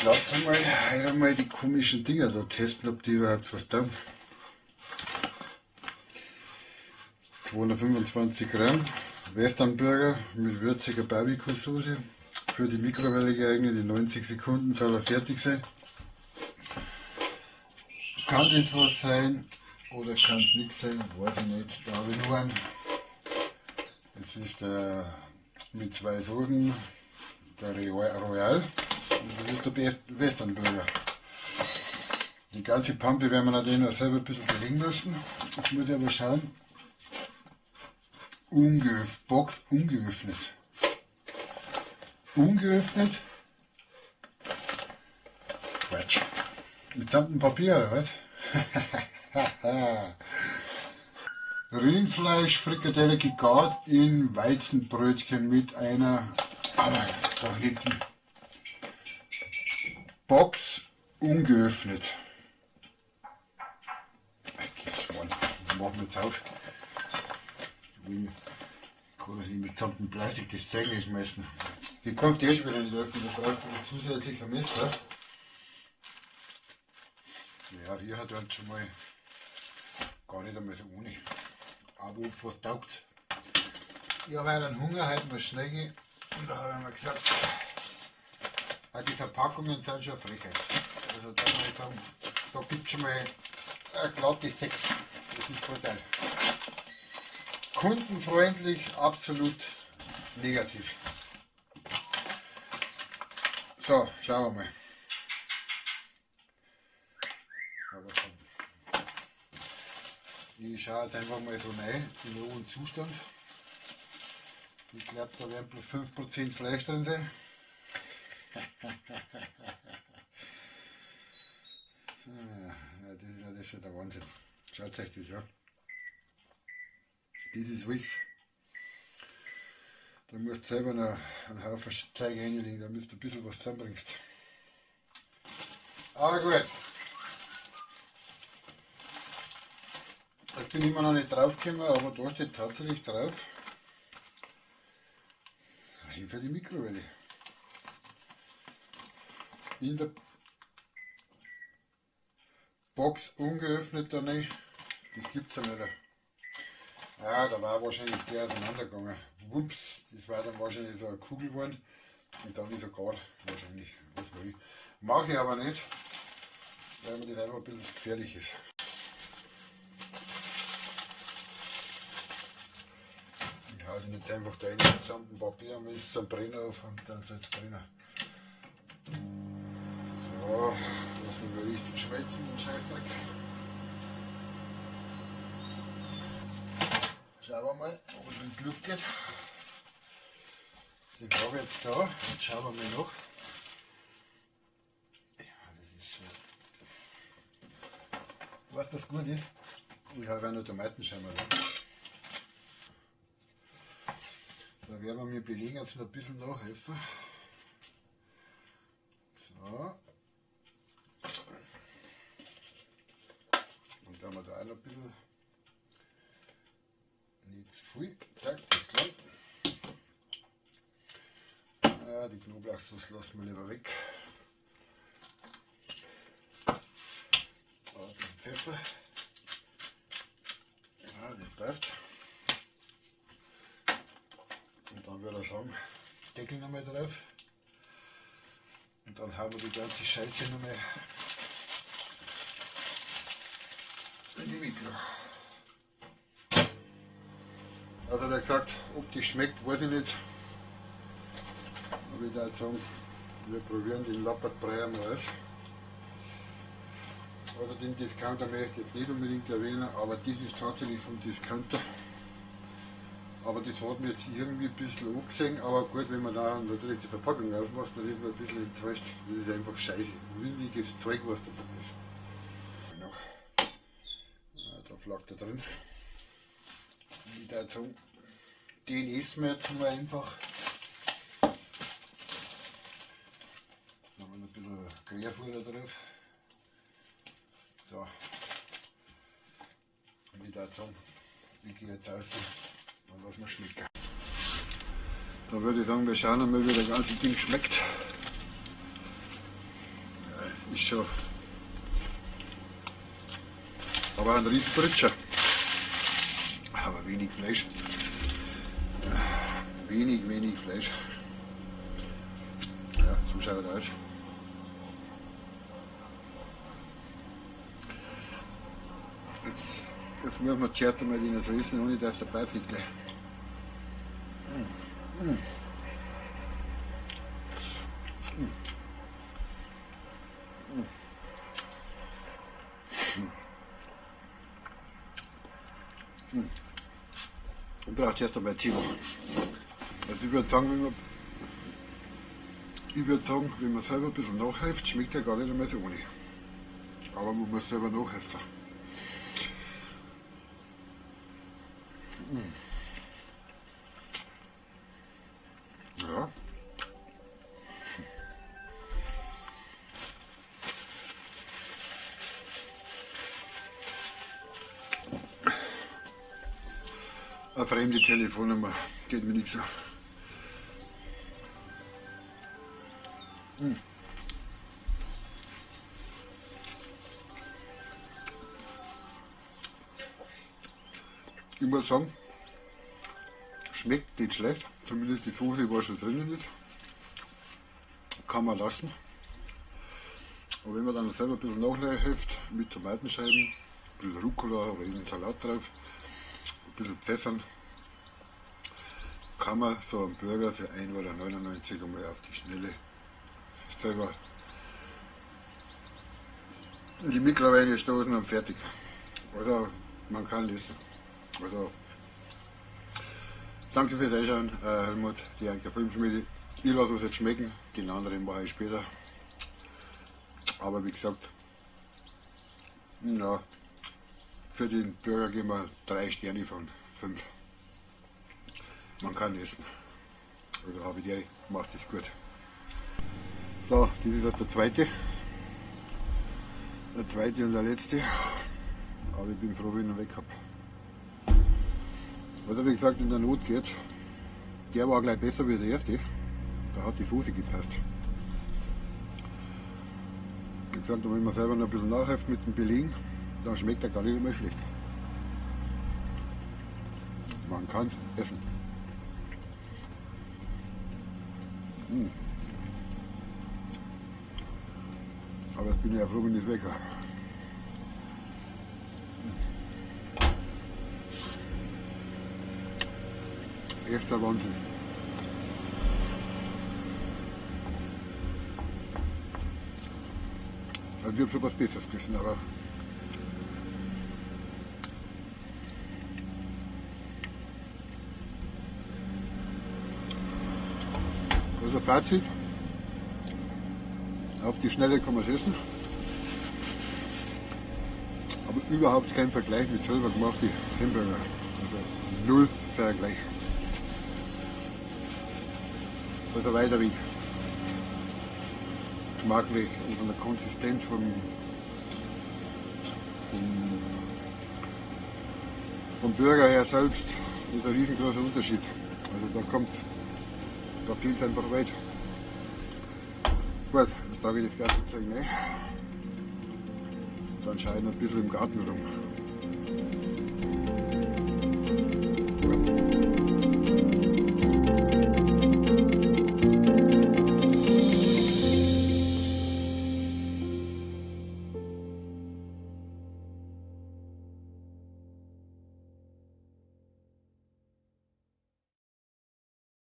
glaube einmal die komischen Dinger da testen, ob die überhaupt was taugen. 225 Gramm Westernburger mit würziger Barbecue-Soße. Für die Mikrowelle geeignet, in 90 Sekunden soll er fertig sein. Kann das was sein oder kann es nichts sein? Weiß ich nicht. Da habe ich nur einen. Das ist der mit 2 Soßen, der Royal. Und das ist der Westernburger. Die ganze Pampe werden wir natürlich noch selber ein bisschen belegen müssen. Jetzt muss ich aber schauen. Box ungeöffnet. Ungeöffnet? Quatsch. Mitsamt dem Papier oder was? Rindfleisch, Frikadelle gegart in Weizenbrötchen mit einer da hinten. Box ungeöffnet. Das machen wir jetzt auf. Ich kann das nicht mit gesamten Plastik das Zeug nicht schmeißen. Die kannst du erst wieder nicht öffnen, da brauchst du ein zusätzlicher Messer. Ja, hier hat er schon mal gar nicht einmal so ohne. Aber ob es was taugt. Ich habe einen Hunger, heute mal schnell gehen. Und da habe ich mir gesagt, die Verpackungen sind schon Frechheit. Also da muss ich sagen, da gibt es schon mal ein glattes 6. Das ist Vorteil. Kundenfreundlich, absolut negativ. So, schauen wir mal. Ich schaue jetzt einfach mal so rein, in den rohen Zustand. Ich glaube, da werden bloß 5% Fleisch drin sein. Das ist schon der Wahnsinn. Schaut euch das an. Das ist alles. Da musst du selber noch einen Haufen Zeug reinlegen, damit du ein bisschen was zusammenbringst. Aber gut. Ich bin immer noch nicht drauf gekommen, aber da steht tatsächlich drauf. Hin für die Mikrowelle. In der Box ungeöffnet da nicht. Das gibt's ja nicht. Ja, da war wahrscheinlich der auseinandergegangen. Wumps, das war dann wahrscheinlich so eine Kugel geworden. Und dann ist er gar wahrscheinlich. Was weiß ich. Mache ich aber nicht, weil mir das einfach ein bisschen gefährlich ist. Ich hau den jetzt einfach da in den gesamten Papier und es zum Brenner auf und dann soll es brennen. So, lassen wir richtig schmelzen, den Scheißdreck. Schauen wir mal, ob es in die Luft geht. Den habe ich jetzt da. Jetzt schauen wir mal nach. Ja, das ist schon. Weißt du, was gut ist? Ich habe auch noch Tomatenscheiben da. Da werden wir mir belegen, jetzt noch ein bisschen nachhelfen. So. Und dann haben wir da auch noch ein bisschen. Nicht zu viel. Zack, das klar. Ja, die Knoblauchsauce lassen wir lieber weg. Den Pfeffer. Ja, das passt. Und dann würde ich sagen, Deckel nochmal drauf. Und dann haben wir die ganze Scheiße nochmal in die Mikro. Also wie gesagt, ob die schmeckt, weiß ich nicht. Aber ich würde sagen, wir probieren den Lappertbrei mal aus. Also den Discounter möchte ich jetzt nicht unbedingt erwähnen, aber das ist tatsächlich vom Discounter. Aber das hat mir jetzt irgendwie ein bisschen angesehen, aber gut, wenn man da natürlich die Verpackung aufmacht, dann ist man ein bisschen enttäuscht. Das ist einfach scheiße, windiges Zeug, was da drin ist. Ja, da flackt er drin. Ich würde sagen, den essen wir jetzt mal einfach. Dann haben wir noch ein bisschen Querfutter drauf. So. Und ich würde sagen, ich gehe jetzt raus und lassen wir schmecken. Dann würde ich sagen, wir schauen mal, wie das ganze Ding schmeckt. schon. Aber ein Riesbritscher. Aber wenig Fleisch. Wenig Fleisch. Ja, so schaut es aus. Jetzt müssen wir zuerst einmal in das Rissen, ohne dass der Beiß nicht gleich. Ich brauche zuerst einmal Zwiebeln. Also ich würde sagen, wenn man selber ein bisschen nachhilft, schmeckt er gar nicht einmal so ohne. Aber man muss selber nachhelfen. Ja. Eine fremde Telefonnummer geht mir nichts an. Ich muss sagen, schmeckt nicht schlecht, zumindest die Soße, was schon drinnen ist, kann man lassen. Und wenn man dann selber ein bisschen nachhilft, mit Tomatenscheiben, ein bisschen Rucola oder eben Salat drauf, ein bisschen Pfeffern, kann man so einen Burger für 1,99 € einmal auf die Schnelle selber in die Mikrowelle stoßen und fertig. Also man kann lesen. Also danke fürs Einschauen, Helmut, die Anker Filmschmiede. Ich lasse es jetzt schmecken, den anderen mache ich später. Aber wie gesagt, ja, für den Burger geben wir 3 Sterne von 5. Man kann essen. Also habe ich die, macht es gut. So, das ist jetzt der zweite. Der zweite und der letzte. Aber ich bin froh, wenn ich ihn weg habe. Also wie gesagt, in der Not geht's. Der war gleich besser wie der erste. Da hat die Soße gepasst. Wie gesagt, wenn man selber noch ein bisschen nachhilft mit dem Belegen, dann schmeckt er gar nicht mehr schlecht. Man kann es essen. Aber jetzt bin ich ja froh, wenn ich es weg habe. Echter Wahnsinn. Also ich habe schon was Besseres gegessen, aber also Fazit, auf die Schnelle kann man es essen, aber überhaupt kein Vergleich mit selber gemachten Hamburger, also null Vergleich. Also weiter Weg. Geschmacklich und von der Konsistenz vom Burger her selbst ist ein riesengroßer Unterschied. Also da fehlt es einfach weit. Gut, jetzt trage ich das ganze Zeug rein. Dann schaue ich noch ein bisschen im Garten rum.